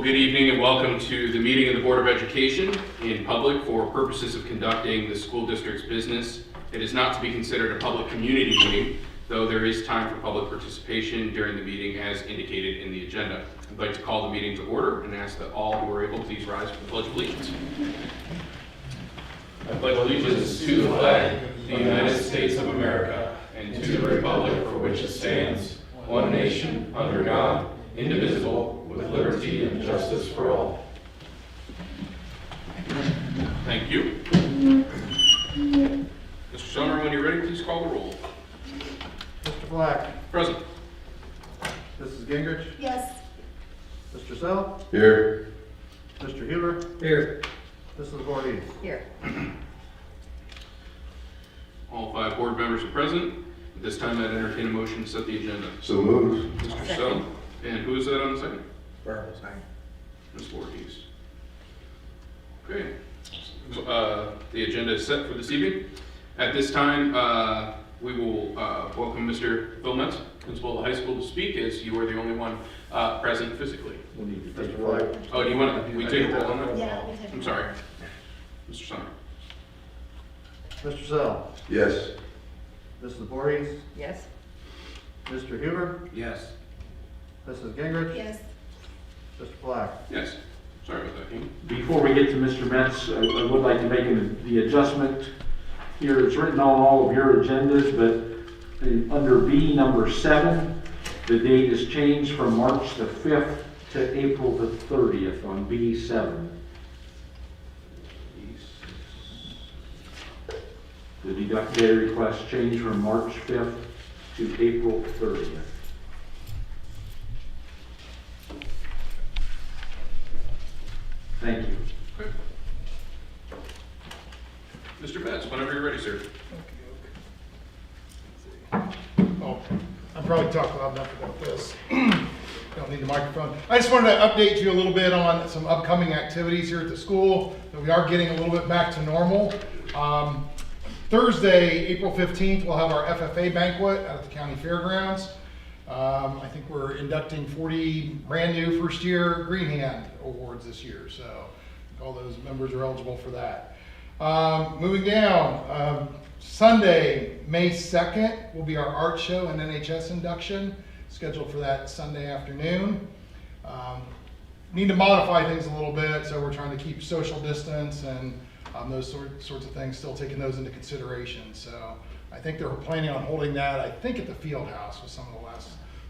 good evening and welcome to the meeting of the Board of Education in public for purposes of conducting the school district's business. It is not to be considered a public community meeting, though there is time for public participation during the meeting as indicated in the agenda. I'd like to call the meeting to order and ask that all who are able please rise for the Pledge of Allegiance. I pledge allegiance to the flag of the United States of America and to the republic for which it stands, one nation, under God, indivisible, with liberty and justice for all. Thank you. Mr. Summer, when you're ready, please call the roll. Mr. Black. Present. Mrs. Gingrich. Yes. Mr. Sell. Here. Mr. Healer. Here. Mrs. Voorhees. Here. All 5 board members are present. At this time, I'd entertain a motion to set the agenda. So moved. Mr. Sell. And who is that on the second? Burns. Ms. Voorhees. Okay. The agenda is set for this evening. At this time, we will welcome Mr. Phil Metz, principal of the high school, to speak, as you are the only one present physically. Mr. Black. Oh, do you want to, we take a roll on that? Yeah, we take I'm sorry. Mr. Summer. Mr. Sell. Yes. Mrs. Voorhees. Yes. Mr. Healer. Yes. Mrs. Gingrich. Yes. Mr. Black. Yes. Sorry about that, King. Before we get to Mr. Metz, I would like to make the adjustment here. It's written on all of your agendas, but under B number 7, the date is changed from March the 5th to April the 30th on B7. The deduct day request changed from March 5th to April 30th. Thank you. Okay. Mr. Metz, whenever you're ready, sir. Oh, I'm probably talking loud enough about this. Don't need the microphone. I just wanted to update you a little bit on some upcoming activities here at the school, that we are getting a little bit back to normal. Thursday, April 15th, we'll have our FFA banquet at the county fairgrounds. I think we're inducting 40 brand new first year Green Hand awards this year, so all those members are eligible for that. Moving down, Sunday, May 2nd will be our art show and NHS induction, scheduled for that Sunday afternoon. Need to modify things a little bit, so we're trying to keep social distance and those sorts of things, still taking those into consideration. So I think they're planning on holding that, I think at the field house was some of the last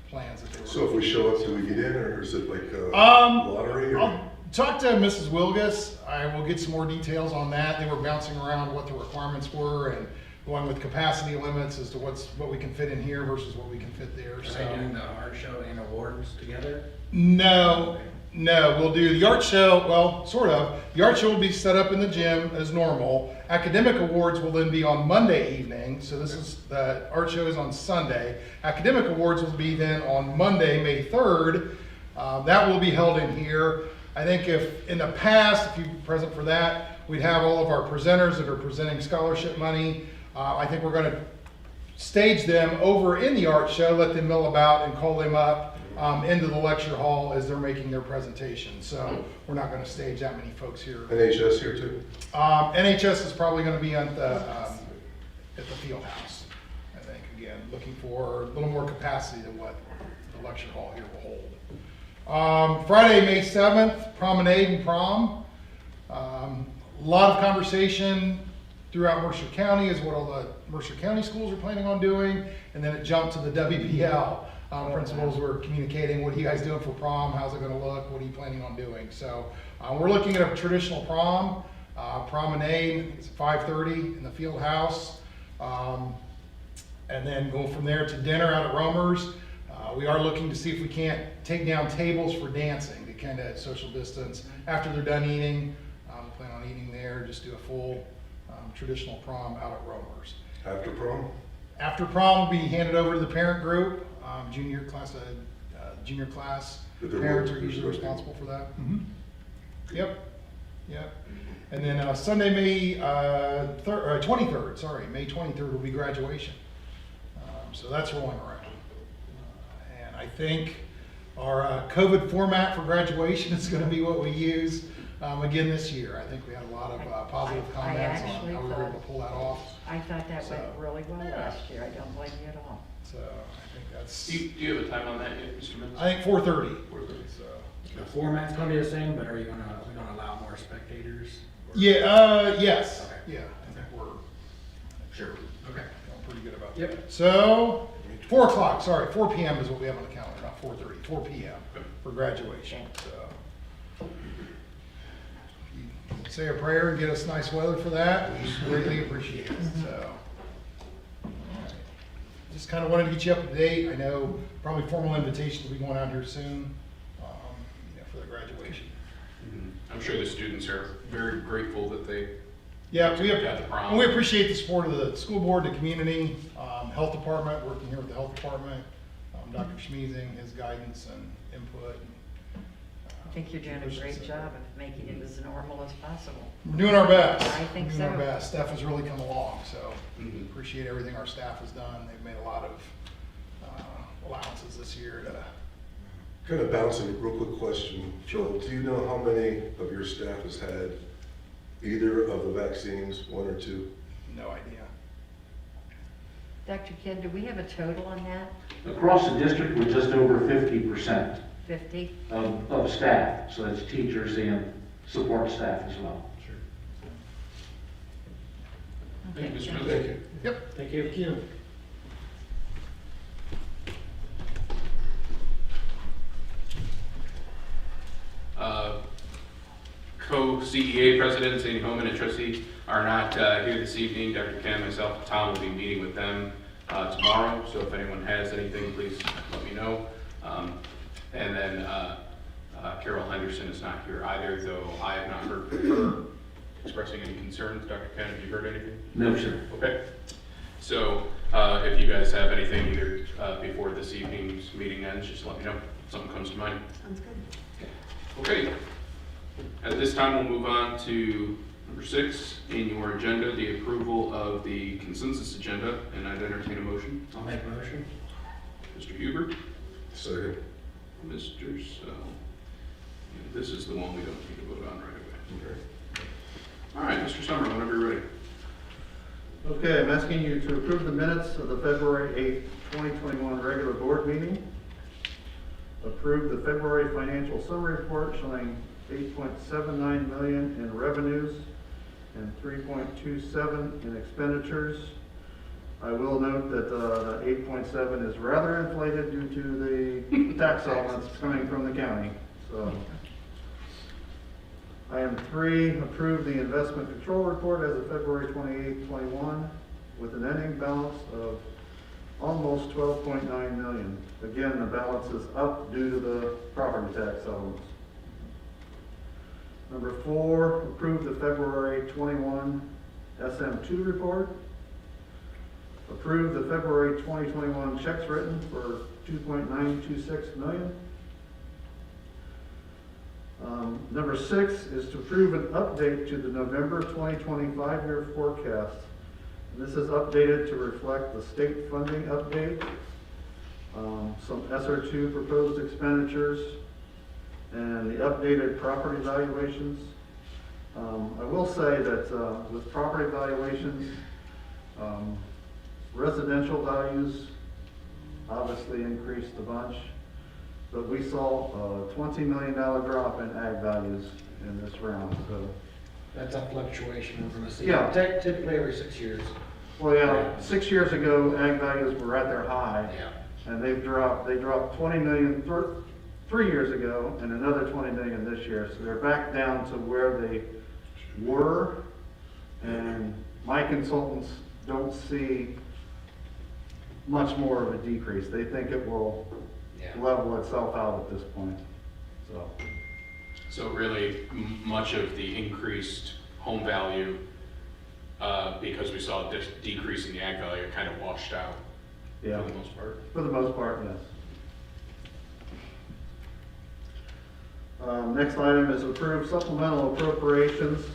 plans that they were. So if we show up, do we get in, or is it like a lottery? Or? I'll talk to Mrs. Wilgus. I will get some more details on that. They were bouncing around what the requirements were and going with capacity limits as to what we can fit in here versus what we can fit there. Are they doing the art show and awards together? No, we'll do the art show, well, sort of. The art show will be set up in the gym as normal. Academic awards will then be on Monday evening, so the art show is on Sunday. Academic awards will be then on Monday, May 3rd. That will be held in here. I think if, in the past, if you're present for that, we'd have all of our presenters that are presenting scholarship money. I think we're gonna stage them over in the art show, let them mill about and call them up into the lecture hall as they're making their presentation. So we're not going to stage that many folks here. NHS here too? NHS is probably going to be at the field house, I think. Again, looking for a little more capacity than what the lecture hall here will hold. Friday, May 7th, promenade and prom. A lot of conversation throughout Mercer County is what all the Mercer County schools are planning on doing. And then it jumped to the WPL. Principals were communicating, what are you guys doing for prom? How's it going to look? What are you planning on doing? So we're looking at a traditional prom, promenade. It's 5:30 in the field house. And then go from there to dinner out at Romer's. We are looking to see if we can't take down tables for dancing to kind of social distance. After they're done eating, we plan on eating there, just do a full traditional prom out at Romer's. After prom? After prom will be handed over to the parent group. Junior class, parents are usually responsible for that. Mm-hmm. Yep. And then Sunday, May 23rd, May 23rd will be graduation. So that's rolling around. And I think Our COVID format for graduation is going to be what we use again this year. I think we had a lot of positive I comments on actually how we were able thought- to pull that off. I thought that went So, really well yeah. last year. I don't blame you at all. So I think that's, Do you have a time on that yet, Mr. Mintz? I think 4:30. 4:30. So. The format's gonna be the same, but are we gonna allow more spectators? Or- Yeah, yes, Okay. yeah, I think we're Sure. Okay. feeling pretty good about Yep. that. So, 4 o'clock, sorry, 4 PM is what we have on the calendar, not 4:30, 4 PM for graduation, so. If you say a prayer and get us nice weather for that, we greatly appreciate it, so. Alright. Just kind of wanted to get you up to date. I know probably formal invitations will be going out here soon, for the graduation. I'm sure the students are very grateful that they, Yeah, we Got the prom. and we appreciate the support of the school board, the community, health department, working here with the health department, Dr. Schmeezing, his guidance and input. I think you're doing a great job of making it as normal as possible. We're doing our best. I think We're doing our so. best. Staff has really come along, so Mhm. appreciate everything our staff has done. They've made a lot of allowances this year to, Kind of bouncing, real quick question. Sure. Do you know how many of your staff has had either of the vaccines, 1 or 2? no idea. Dr. Ken, do we have a total on that? Across the district, we're just over 50% 50? of staff, so that's teachers and support staff as well. Sure. thank you, Mr. Mintz. Thank you. Yep. Thank you. Co-CEA President Sandy Homan and trustee are not here this evening. Dr. Ken, myself, and Tom will be meeting with them tomorrow, so if anyone has anything, please let me know. And then Carol Henderson is not here either, though I have not heard from her expressing any concerns. Dr. Ken, have you heard anything? No, sir. Okay. So if you guys have anything either before this evening's meeting ends, just let me know if something comes to mind. Sounds good. Okay. At this time, we'll move on to number 6 in your agenda, the approval of the consensus agenda, and I'd entertain a motion. I'll make a motion. Mr. Huber, Second. Mr. Sell. And this is the one we don't need to vote on right away. Okay. All right, Mr. Summer, whenever you're ready. Okay, I'm asking you to approve the minutes of the February 8th, 2021 regular board meeting. Approve the February financial summary report showing $8.79 million in revenues and $3.27 in expenditures. I will note that the 8.7 is rather inflated due to the tax elements coming from the county. So, Item 3, approve the investment control report as of February 28, 21, with an ending balance of almost $12.9 million. Again, the balance is up due to the property tax elements. Number 4, approve the February 21 SM2 report. Approve the February 2021 checks written for $2.926 million. Number 6 is to approve an update to the November 2025 year forecast. And this is updated to reflect the state funding update, some SR2 proposed expenditures, and the updated property valuations. I will say that with property valuations, residential values obviously increased a bunch, but we saw a $20 million drop in ag values in this round. So, That's a fluctuation from a season. Yeah. Typically every 6 years. well, yeah, 6 years ago, ag values were at their high. Yeah. And they dropped 20 million 3 years ago and another 20 million this year. So they're back down to where they were. And my consultants don't see much more of a decrease. They think it will Yeah. level itself out at this point. So really, much of the increased home value, because we saw this decrease in the ag value, kind of washed out Yeah, for the most part. for the most part, yes. Next item is approve supplemental appropriations,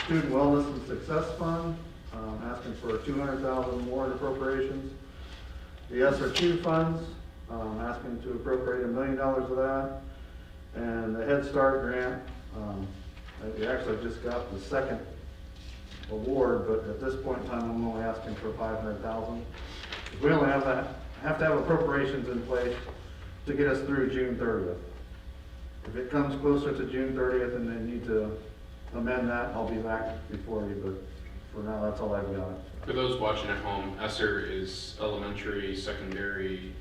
Student Wellness and Success Fund, asking for $200,000 more in appropriations. The SR2 funds, asking to appropriate $1 million of that. And the Head Start grant, we actually just got the second award, but at this point in time, I'm only asking for $500,000. We only have to have appropriations in place to get us through June 30th. If it comes closer to June 30th and they need to amend that, I'll be back before you, but for now, that's all I've got. For those watching at home, ESSER is elementary, secondary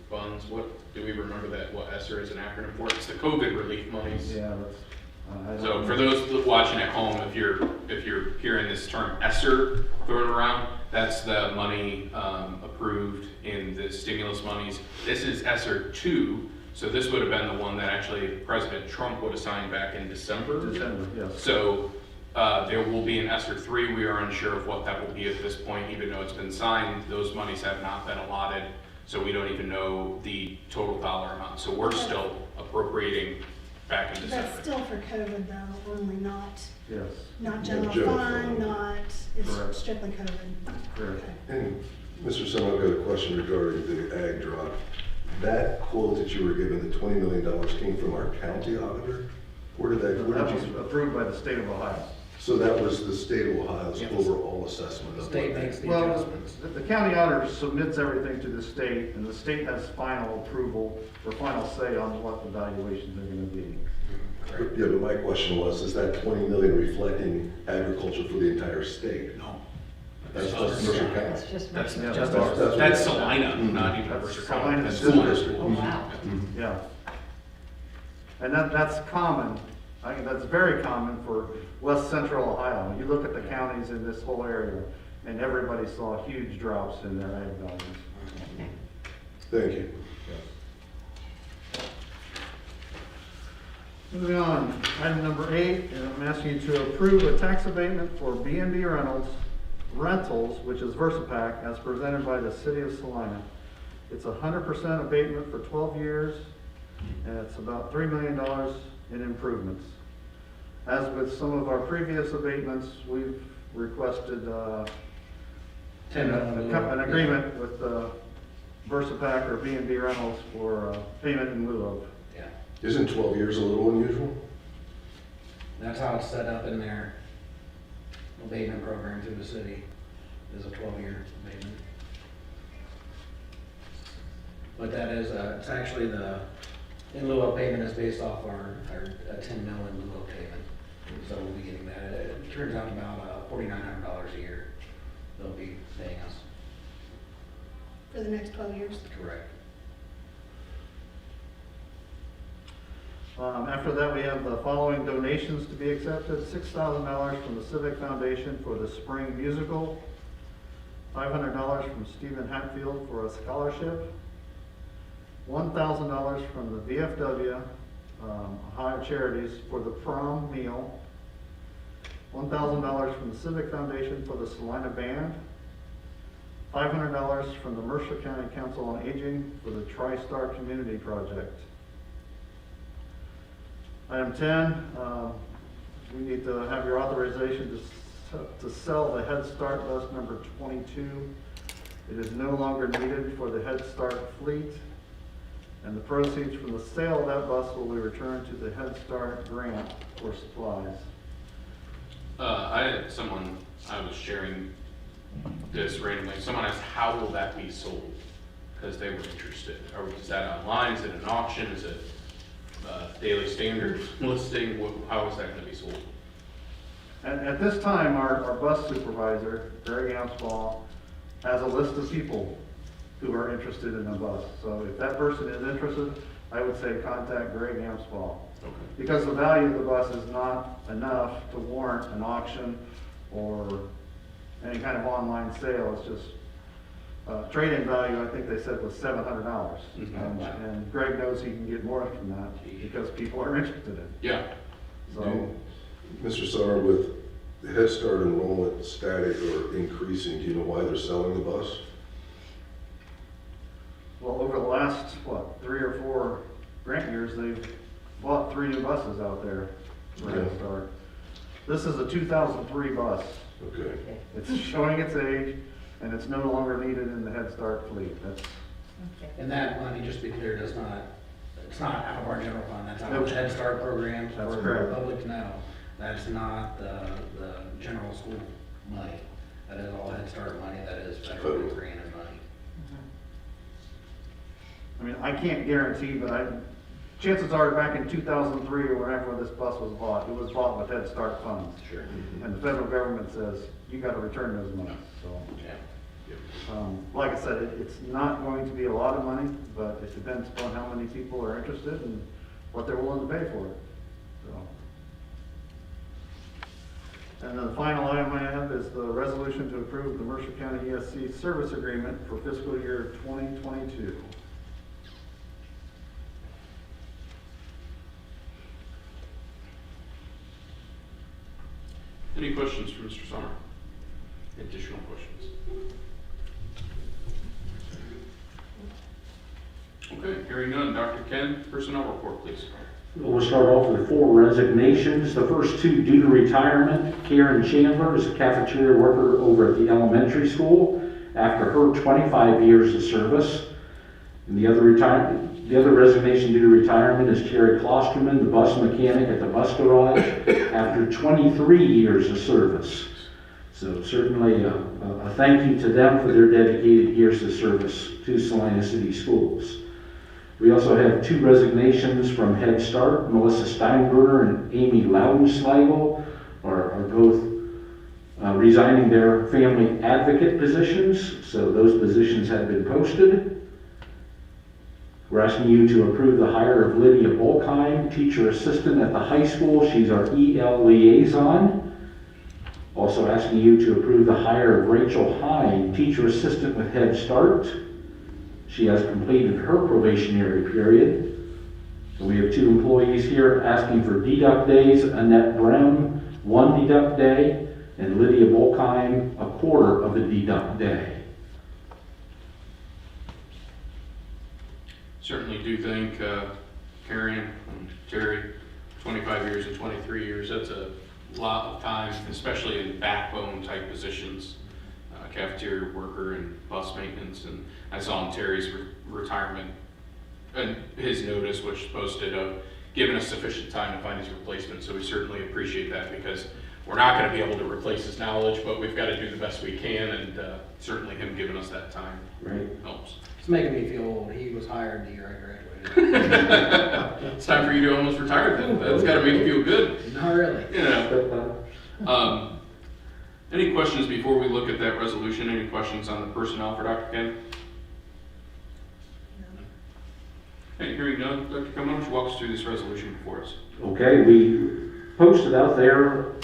funds. What, do we remember that, what ESSER is an acronym for? It's the COVID relief monies. Yeah, that's. I don't So know. for those watching at home, if you're hearing this term ESSER thrown around, that's the money approved in the stimulus monies. This is ESSER 2, so this would have been the one that actually President Trump would have signed back in December. December, yes. So there will be an ESSER 3. We are unsure of what that will be at this point, even though it's been signed. Those monies have not been allotted, so we don't even know the total dollar amount. So we're still appropriating back in December. That's still for COVID though, only not Yes, general general fund, fund. not, Correct. it's strictly COVID. correct. And Mr. Summer, I've got a question regarding the ag drop. That quote that you were given, the $20 million, came from our county auditor? Where did That was you? approved by the state of Ohio. So that was the state of Ohio's Yes. overall assessment The of state what- makes the Well, adjustments. the county auditor submits everything to the state, and the state has final approval or final say on what the valuations are gonna be. Yeah, but my question was, is that 20 million reflecting agriculture for the entire state? No, That's just Mercer It's County. just. that's Yeah, just that's- that's Celina, not even That's Mercer Celina County. That's School Celina. District. Oh, wow. Yeah. And that's common, I think that's very common for west central Ohio. You look at the counties in this whole area, and everybody saw huge drops in their ag values. Thank you. Moving on, item number 8, and I'm asking you to approve a tax abatement for B&B rentals, which is Versapack, as presented by the city of Celina. It's 100% abatement for 12 years, and it's about $3 million in improvements. As with some of our previous abatements, we've requested an agreement with Versapack or B&B Rentals for payment in lieu of. Yeah, Isn't 12 years a little unusual? that's how it's set up in their abatement program through the city, is a 12-year abatement. But that is, it's actually the, in lieu of payment is based off our 10 mil in lieu of payment. So we'll be getting that, it turns out about $4,900 a year they'll be paying us. For the next 12 years. Correct. After that, we have the following donations to be accepted. $6,000 from the Civic Foundation for the spring musical. $500 from Stephen Hatfield for a scholarship. $1,000 from the VFW Ohio Charities for the prom meal. $1,000 from the Civic Foundation for the Celina Band. $500 from the Mercer County Council on Aging for the TriStar Community Project. Item 10, we need to have your authorization to sell the Head Start bus number 22. It is no longer needed for the Head Start fleet, and the proceeds from the sale of that bus will be returned to the Head Start grant for supplies. I had someone, I was sharing this randomly, someone asked, how will that be sold? Because they were interested. Is that online, is it an auction, is it Daily Standard listing? How is that going to be sold? And at this time, our bus supervisor, Greg Amsball, has a list of people who are interested in a bus. So if that person is interested, I would say contact Greg Amsball. Okay. Because the value of the bus is not enough to warrant an auction or any kind of online sale. It's just, trade-in value, I think they said was $700. Mhm. And Greg knows he can get more from that because people are interested in it. Yeah. So, Mr. Summer, with the Head Start enrollment static or increasing, do you know why they're selling the bus? well, over the last, 3 or 4 grant years, they've bought 3 new buses out there for Head Yeah. Start. This is a 2003 bus. Okay. It's showing its age, and it's no longer needed in the Head Start fleet. Okay. And that money, just to be clear, it's not out of our general fund, that's out of the Head Start program. That's For correct. the public to know, that's not the general school money. That is all Head Start money, that is federally granted money. I mean, I can't guarantee, but chances are back in 2003 or whenever this bus was bought, it was bought with Head Start funds. Sure. And the federal government says, you gotta return those monies, so. Yeah. Like I said, it's not going to be a lot of money, but it depends upon how many people are interested and what they're willing to pay for it, so. And then the final item I have is the resolution to approve the Mercer County ESC service agreement for fiscal year 2022. Any questions for Mr. Sommer? Additional questions? Okay, hearing none. Dr. Ken, personnel report, please. We'll start off with 4 resignations. The first 2 due to retirement. Karen Chandler is a cafeteria worker over at the elementary school after her 25 years of service. And the other resignation due to retirement is Terry Klosterman, the bus mechanic at the bus garage, after 23 years of service. So certainly a thank you to them for their dedicated years of service to Celina City Schools. We also have 2 resignations from Head Start. Melissa Steinberger and Amy Loudenslagle are both resigning their family advocate positions. So those positions have been posted. We're asking you to approve the hire of Lydia Bulkheim, teacher assistant at the high school. She's our EL liaison. Also asking you to approve the hire of Rachel Hine, teacher assistant with Head Start. She has completed her probationary period. So we have 2 employees here asking for deduct days. Annette Brem, 1 deduct day, and Lydia Bulkheim, a quarter of a deduct day. Certainly do thank Karen and Terry, 25 years and 23 years. That's a lot of time, especially in backbone type positions, cafeteria worker and bus maintenance. And I saw in Terry's retirement and his notice, which posted of giving us sufficient time to find his replacement. So we certainly appreciate that, because we're not going to be able to replace his knowledge, but we've got to do the best we can, and certainly him giving us that time helps. It's making me feel old. He was hired the year I graduated. It's time for you to almost retire then. That's got to make you feel good. Not really. You know. Any questions before we look at that resolution? Any questions on the personnel for Dr. Ken? Hey, hearing none, Dr. Ken, why don't you walk us through this resolution before us? Okay, we posted out there,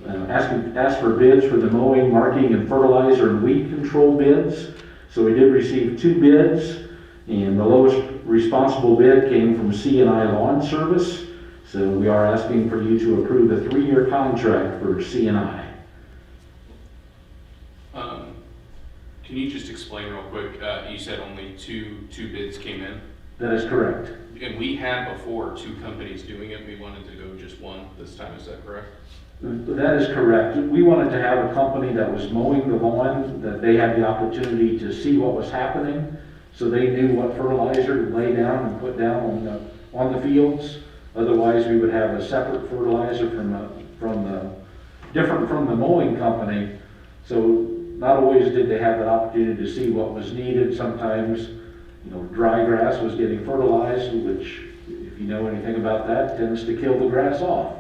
asked for bids for the mowing, marking, and fertilizer and weed control bids. So we did receive 2 bids, and the lowest responsible bid came from C&I Lawn Service. So we are asking for you to approve a 3-year contract for C&I. Can you just explain real quick, you said only two bids came in? That is correct. And we had before 2 companies doing it. We wanted to go just one this time, is that correct? That is correct. We wanted to have a company that was mowing the lawn, that they had the opportunity to see what was happening, so they knew what fertilizer to lay down and put down on the fields. Otherwise, we would have a separate fertilizer different from the mowing company. So not always did they have that opportunity to see what was needed. Sometimes, dry grass was getting fertilized, which, if you know anything about that, tends to kill the grass off.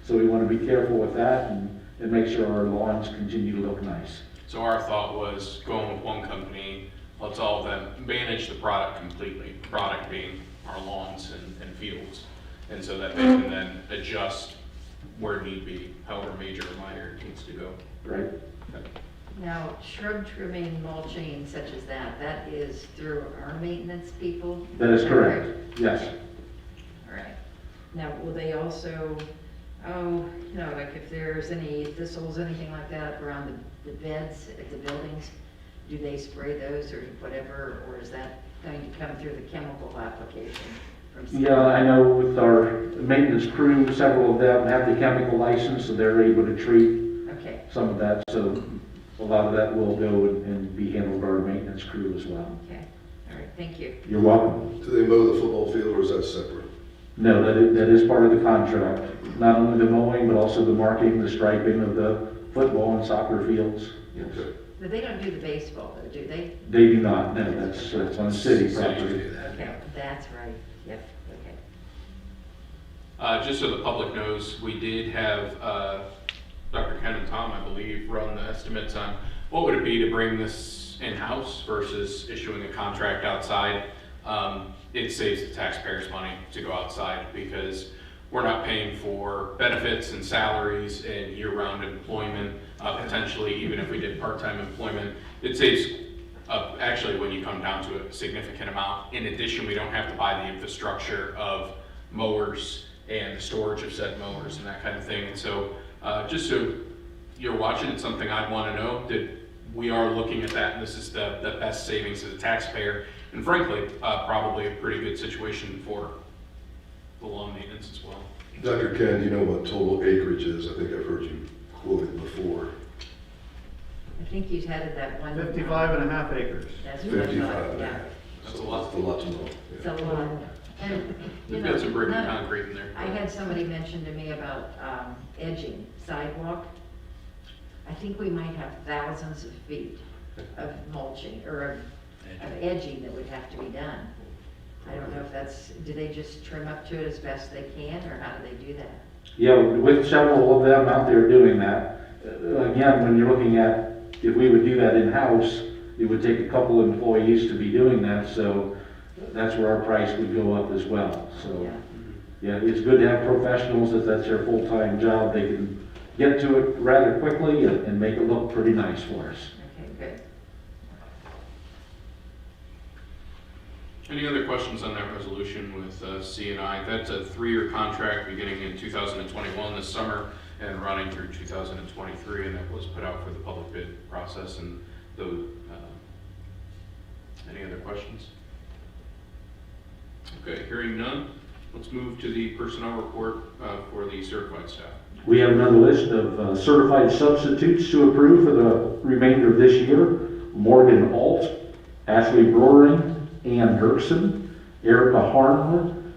So we want to be careful with that and make sure our lawns continue to look nice. So our thought was going with one company, let's all of them manage the product completely, product being our lawns and fields. And so that they can then adjust where need be, however major or minor it needs to go. Right? Okay. Now, shrub trimming, mulching, such as that is through our maintenance people? That is correct. Yes. All right. Now, will they also, like if there's any thistles, anything like that around the beds at the buildings, do they spray those or whatever, or is that going to come through the chemical application from? Yeah, I know with our maintenance crew, several of them have the chemical license, so they're able to treat some of that. So a lot of that will go and be handled by our maintenance crew as well. Okay, all right. thank you. You're welcome. Do they mow the football field, or is that separate? No, that is part of the contract. Not only the mowing, but also the marking, the striping of the football and soccer fields. Yes. Okay. But they don't do the baseball though, do they? They do not, no, that's on city property. Okay, that's right, yep, okay. Just so the public knows, we did have Dr. Ken and Tom, I believe, run the estimates on what would it be to bring this in-house versus issuing a contract outside. It saves the taxpayers money to go outside because we're not paying for benefits and salaries and year-round employment, potentially even if we did part-time employment. It saves, actually, when you come down to it, a significant amount. In addition, we don't have to buy the infrastructure of mowers and the storage of said mowers and that kind of thing. And so just so you're watching, it's something I'd want to know that we are looking at that, and this is the best savings to the taxpayer. And frankly, probably a pretty good situation for the lawn maintenance as well. Dr. Ken, do you know what total acreage is? I think I've heard you quoted before. I think you had that one. 55.5 acres. That's what I 55 thought, and a yeah. half. That's So a lot. That's a lot to know. It's a lot. And, you We've know, got some brick and none- concrete in there. I had somebody mention to me about edging sidewalk. I think we might have thousands of feet of mulching or of edging that would have to be done. I don't know if that's, do they just trim up to it as best they can, or how do they do that? Yeah, with several of them out there doing that. Again, when you're looking at, if we would do that in-house, it would take a couple employees to be doing that, so that's where our price would go up as well. So, Yeah. yeah, it's good to have professionals, if that's their full-time job, they can get to it rather quickly and make it look pretty nice for us. Okay, good. Any other questions on that resolution with C&I? That's a 3-year contract beginning in 2021 this summer and running through 2023, and that was put out for the public bid process. And any other questions? Okay, hearing none, let's move to the personnel report for the certified staff. We have another list of certified substitutes to approve for the remainder of this year. Morgan Alt, Ashley Broering, Ann Dirksen, Erica Harnwood,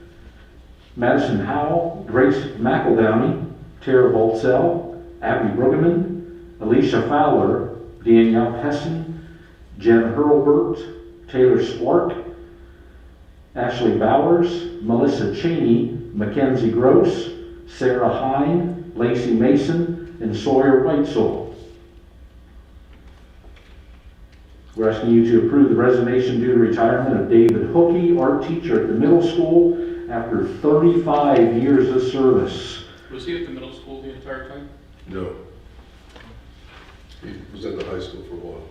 Madison Howell, Grace McEldowney, Tara Voltsell, Abby Brueggemann, Alicia Fowler, Danielle Hessen, Jen Hurlbert, Taylor Swark, Ashley Bowers, Melissa Cheney, Mackenzie Gross, Sarah Hine, Lacey Mason, and Sawyer Whitesole. We're asking you to approve the resignation due to retirement of David Hookey, art teacher at the middle school, after 35 years of service. Was he at the middle school the entire time? No. He was at the high school for a while.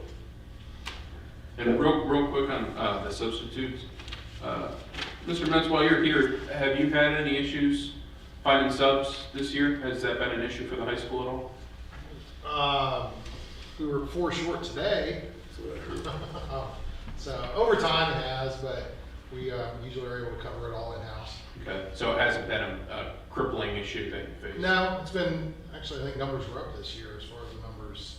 And real quick on the substitutes. Mr. Metz, while you're here, have you had any issues finding subs this year? Has that been an issue for the high school at all? We were 4 short today. That's what I heard. So over time it has, but we usually are able to cover it all in-house. Okay, so it hasn't been a crippling issue that you face? No, it's been, actually, I think numbers were up this year as far as the numbers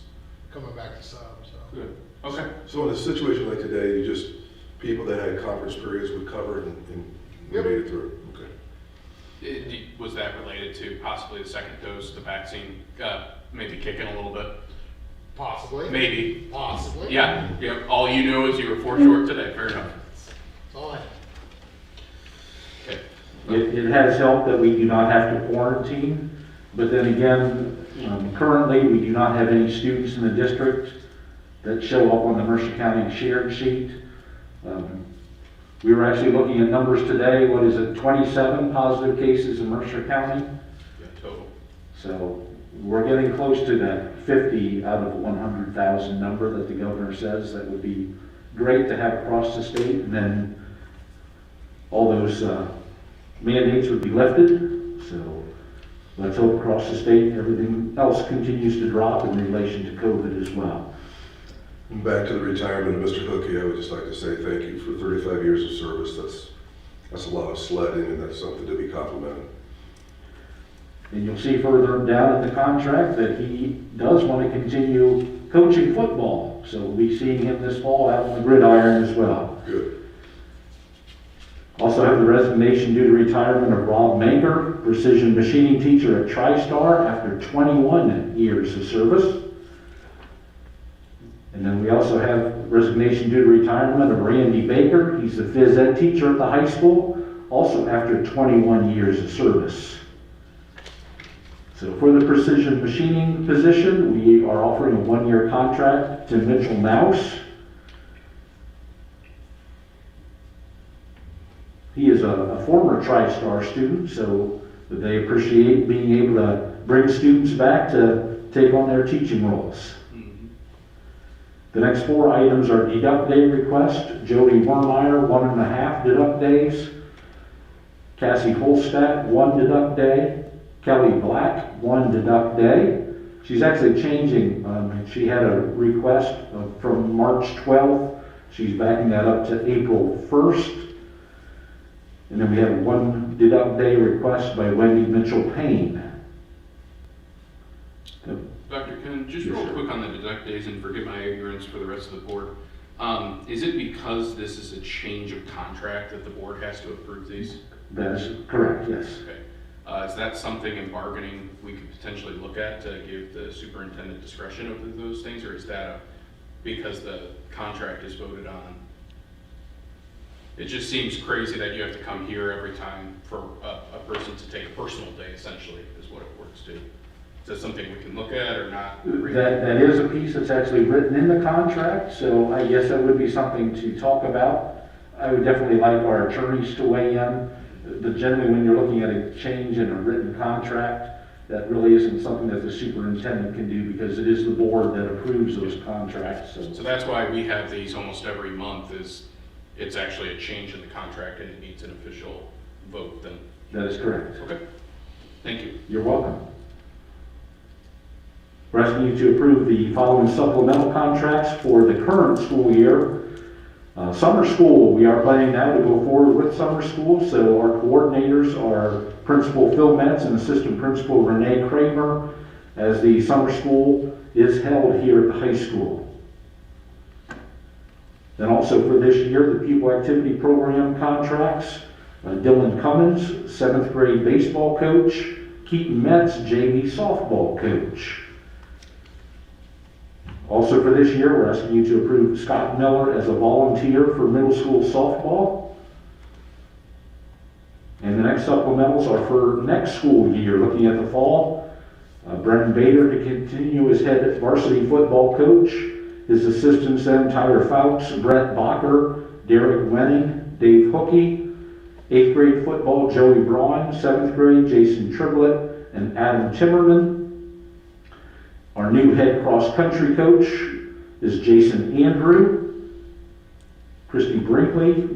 coming back to sub, so. Good, okay. So in a situation like today, you just, people that had conference periods would cover it and we Yep. made it through. Okay. Was that related to possibly the second dose, the vaccine, maybe kicking a little bit? Possibly. Maybe. Possibly. Yeah, all you know is you were 4 short today, fair enough. That's all I know. Okay. It has helped that we do not have to quarantine, but then again, currently, we do not have any students in the district that show up on the Mercer County shared sheet. We were actually looking at numbers today, 27 positive cases in Mercer County? Yeah, total. So we're getting close to that 50 out of 100,000 number that the governor says. That would be great to have across the state, and then all those mandates would be lifted. So let's hope across the state everything else continues to drop in relation to COVID as well. And back to the retirement of Mr. Hookey, I would just like to say thank you for 35 years of service. That's a lot of sledding, and that's something to be complimented. And you'll see further down in the contract that he does want to continue coaching football. So we'll be seeing him this fall out on the gridiron as well. Good. Also have the resignation due to retirement of Rob Manker, precision machining teacher at TriStar after 21 years of service. And then we also have resignation due to retirement of Randy Baker. He's the phys ed teacher at the high school, also after 21 years of service. So for the precision machining position, we are offering a 1-year contract to Mitchell Mouse. He is a former TriStar student, so they appreciate being able to bring students back to take on their teaching roles. The next 4 items are deduct day request. Jody Wormeyer, 1.5 deduct days. Cassie Holstadt, 1 deduct day. Kelly Black, 1 deduct day. She's actually changing. She had a request from March 12th. She's backing that up to April 1st. And then we have 1 deduct day request by Wendy Mitchell-Payne. Dr. Ken, just Yes, real sir. quick on the deduct days, and forgive my ignorance for the rest of the board. Is it because this is a change of contract that the board has to approve these? That is correct, yes. Okay. Is that something in bargaining we could potentially look at to give the superintendent discretion over those things, or is that because the contract is voted on? It just seems crazy that you have to come here every time for a person to take a personal day, essentially, is what it works to. Is that something we can look at or not? That is a piece that's actually written in the contract, so I guess that would be something to talk about. I would definitely like our attorneys to weigh in. But generally, when you're looking at a change in a written contract, that really isn't something that the superintendent can do because it is the board that approves those contracts. So that's why we have these almost every month, is it's actually a change in the contract and it needs an official vote then. That is correct. Okay, thank you. You're welcome. We're asking you to approve the following supplemental contracts for the current school year. Summer school, we are planning now to go forward with summer school, so our coordinators are Principal Phil Metz and Assistant Principal Renee Kramer, as the summer school is held here at the high school. Then also for this year, the Pupil Activity Program contracts, Dylan Cummins, 7th grade baseball coach, Keaton Metz, JV softball coach. Also for this year, we're asking you to approve Scott Miller as a volunteer for middle school softball. And the next supplementals are for next school year, looking at the fall. Brennan Bader to continue as head varsity football coach. His assistants then Tyler Fouts, Brett Bacher, Derek Wenning, Dave Hookey. 8th grade football, Joey Braun. 7th grade, Jason Triblett and Adam Timmerman. Our new head cross-country coach is Jason Andrew. Christy Binkley,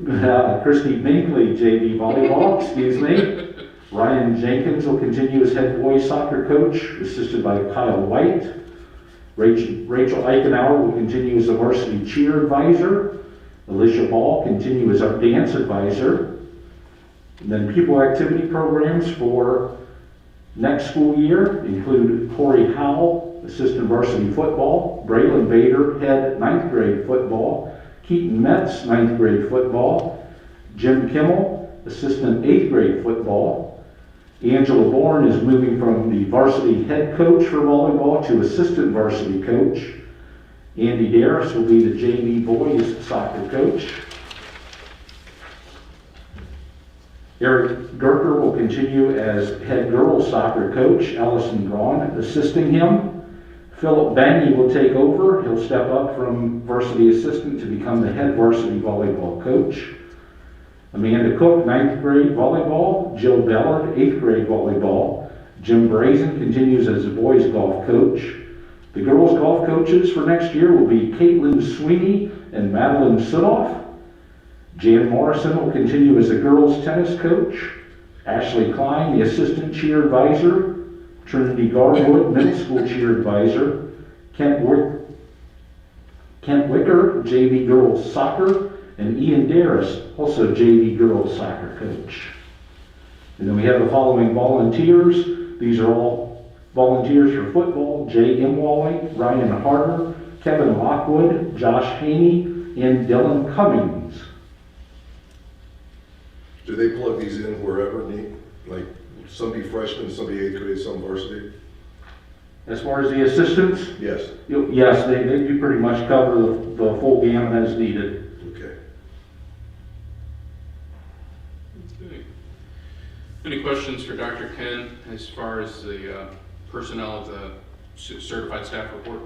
JV volleyball, excuse me. Ryan Jenkins will continue as head boys soccer coach, assisted by Kyle White. Rachel Eichenauer will continue as a varsity cheer advisor. Alicia Ball continue as our dance advisor. And then pupil activity programs for next school year include Corey Howell, assistant varsity football, Braylon Bader, head 9th grade football, Keaton Metz, 9th grade football, Jim Kimmel, assistant 8th grade football. Angela Bourne is moving from the varsity head coach for volleyball to assistant varsity coach. Andy Darris will be the JV boys soccer coach. Eric Gerker will continue as head girls soccer coach, Allison Braun assisting him. Philip Bangy will take over. He'll step up from varsity assistant to become the head varsity volleyball coach. Amanda Cook, 9th grade volleyball. Jill Bellard, 8th grade volleyball. Jim Brazen continues as the boys golf coach. The girls golf coaches for next year will be Caitlin Sweeney and Madeline Sudoff. Jan Morrison will continue as the girls tennis coach. Ashley Klein, the assistant cheer advisor. Trinity Garwood, middle school cheer advisor. Kent Wicker, JV girls soccer. And Ian Darris, also JV girls soccer coach. And then we have the following volunteers. These are all volunteers for football: Jay Imwally, Ryan Harder, Kevin Lockwood, Josh Haney, and Dylan Cummings. Do they plug these in wherever need, like, some be freshmen, some be 8th grade, some varsity? As far as the assistants, Yes. yes, they do pretty much cover the full gamut as needed. Okay. Okay. Any questions for Dr. Ken as far as the personnel of the certified staff report?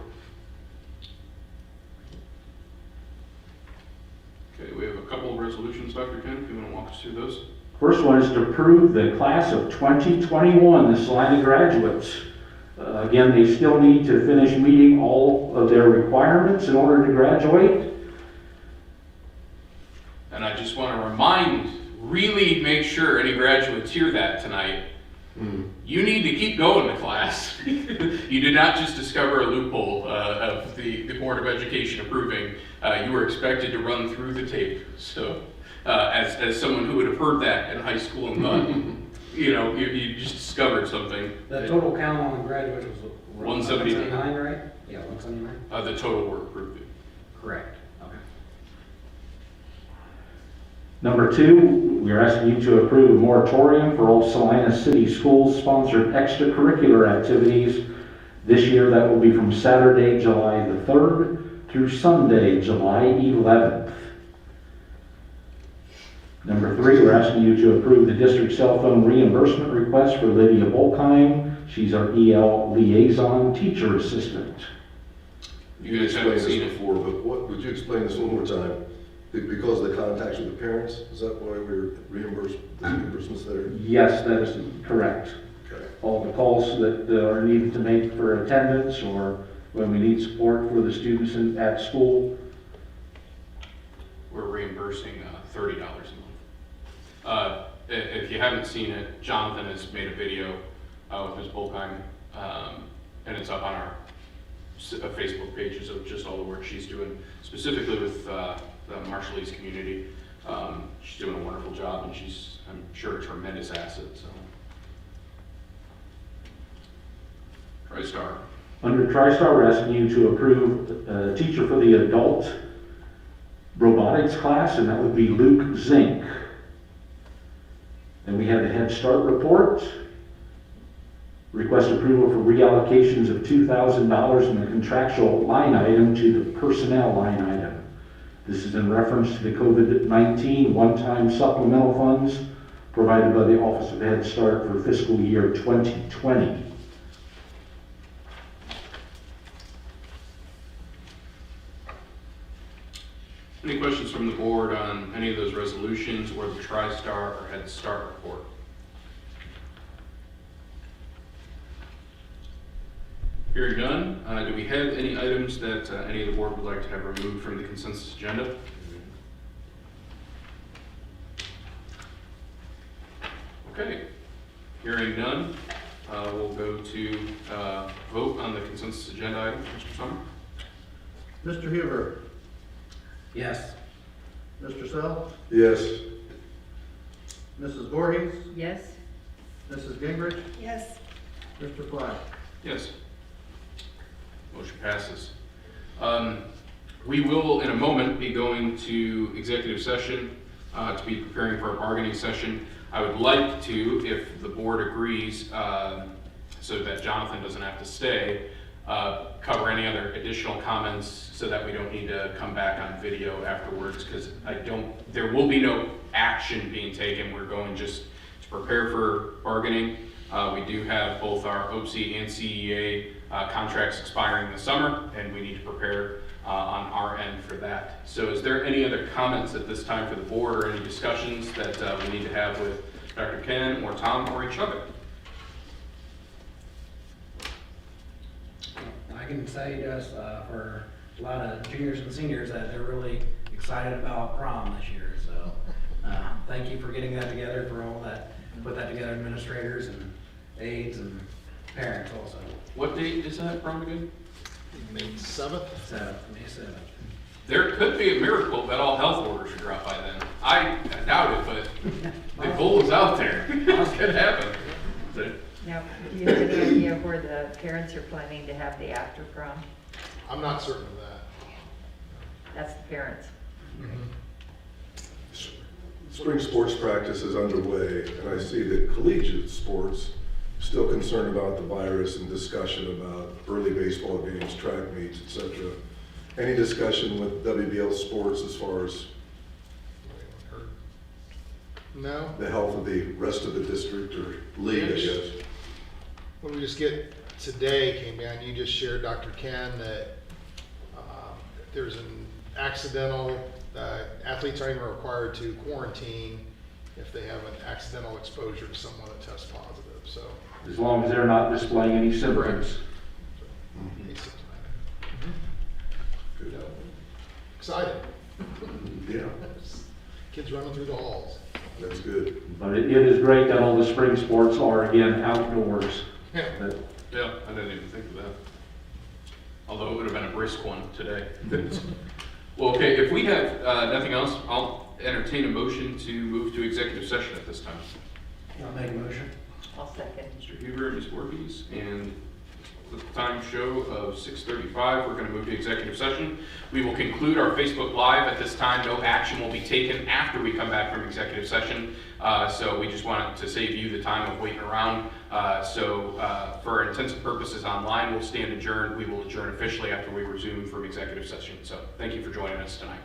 Okay, we have a couple of resolutions, Dr. Ken, if you want to walk us through those. First one is to approve the class of 2021, the Celina graduates. Again, they still need to finish meeting all of their requirements in order to graduate. And I just want to really make sure any graduates hear that tonight. You need to keep going to class. You did not just discover a loophole of the Board of Education approving. You were expected to run through the tape. So as someone who would have heard that in high school and thought, you just discovered something. The total count on the graduates was 179, right? Yeah, 179. The total were approved. Correct. Okay. Number two, we are asking you to approve a moratorium for all Celina City Schools sponsored extracurricular activities. This year, that will be from Saturday, July the 3rd through Sunday, July 11th. Number three, we're asking you to approve the district cell phone reimbursement request for Lydia Bulkheim. She's our EL liaison teacher assistant. You guys haven't explained seen this it. before, but would you explain this one more time? Because of the contacts with the parents, is that why we're reimbursed, the reimbursements there? Yes, that is correct. Okay. All the calls that are needed to make for attendance or when we need support for the students at school. We're reimbursing $30 a month. If you haven't seen it, Jonathan has made a video with Ms. Bulkheim, and it's up on our Facebook pages of just all the work she's doing, specifically with the Marshallese community. She's doing a wonderful job, and she's, I'm sure, a tremendous asset. So, TriStar. Under TriStar, we're asking you to approve a teacher for the adult robotics class, and that would be Luke Zink. Then we have the Head Start report. Request approval for reallocations of $2,000 in the contractual line item to the personnel line item. This is in reference to the COVID-19 one-time supplemental funds provided by the Office of Head Start for fiscal year 2020. Any questions from the board on any of those resolutions or the TriStar or Head Start report? Hearing none, do we have any items that any of the board would like to have removed from the consensus agenda? Okay, hearing none, we'll go to vote on the consensus agenda item. Mr. Summer? Mr. Huber, Yes. Mr. Sell, Yes. Mrs. Voorhees, Yes? Mrs. Gingrich, Yes. Mr. Fly. Yes. Motion passes. We will, in a moment, be going to executive session to be preparing for a bargaining session. I would like to, if the board agrees, so that Jonathan doesn't have to stay, cover any other additional comments so that we don't need to come back on video afterwards, because there will be no action being taken. We're going just to prepare for bargaining. We do have both our OPSI and CEA contracts expiring this summer, and we need to prepare on our end for that. So is there any other comments at this time for the board, or any discussions that we need to have with Dr. Ken or Tom or each other? I can say just for a lot of juniors and seniors that they're really excited about prom this year. So thank you for getting that together, for all that, put that together, administrators and aides and parents also. What date is that from again? May 7th? May 7th. There could be a miracle that all health orders should drop by then. I doubt it, but the goal is out there. It could happen. So, Now, do you have any idea where the parents are planning to have the after prom? I'm not certain of that. That's the parents. Spring sports practice is underway, and I see that collegiate sports still concerned about the virus and discussion about early baseball games, track meets, etc. Any discussion with WBL sports as far as No? the health of the rest of the district or league, I guess? What we just get today came down, you just shared, Dr. Ken, that if there's an accidental, athletes aren't even required to quarantine if they have an accidental exposure to someone that tests positive, so. As long as they're not displaying any symptoms. Good. Excited. Yeah, Kids running through the halls. that's good. But it is great that all the spring sports are again outdoors. Yeah. That- Yeah, I didn't even think of that. Although it would have been a brisk one today. Well, okay, if we have nothing else, I'll entertain a motion to move to executive session at this time. I'll make a motion. I'll second. Mr. Huber, Ms. Voorhees, and the time show of 6:35, we're going to move to executive session. We will conclude our Facebook Live at this time. No action will be taken after we come back from executive session. So we just wanted to save you the time of waiting around. For intensive purposes online, we'll stand adjourned. We will adjourn officially after we resume from executive session. So thank you for joining us tonight.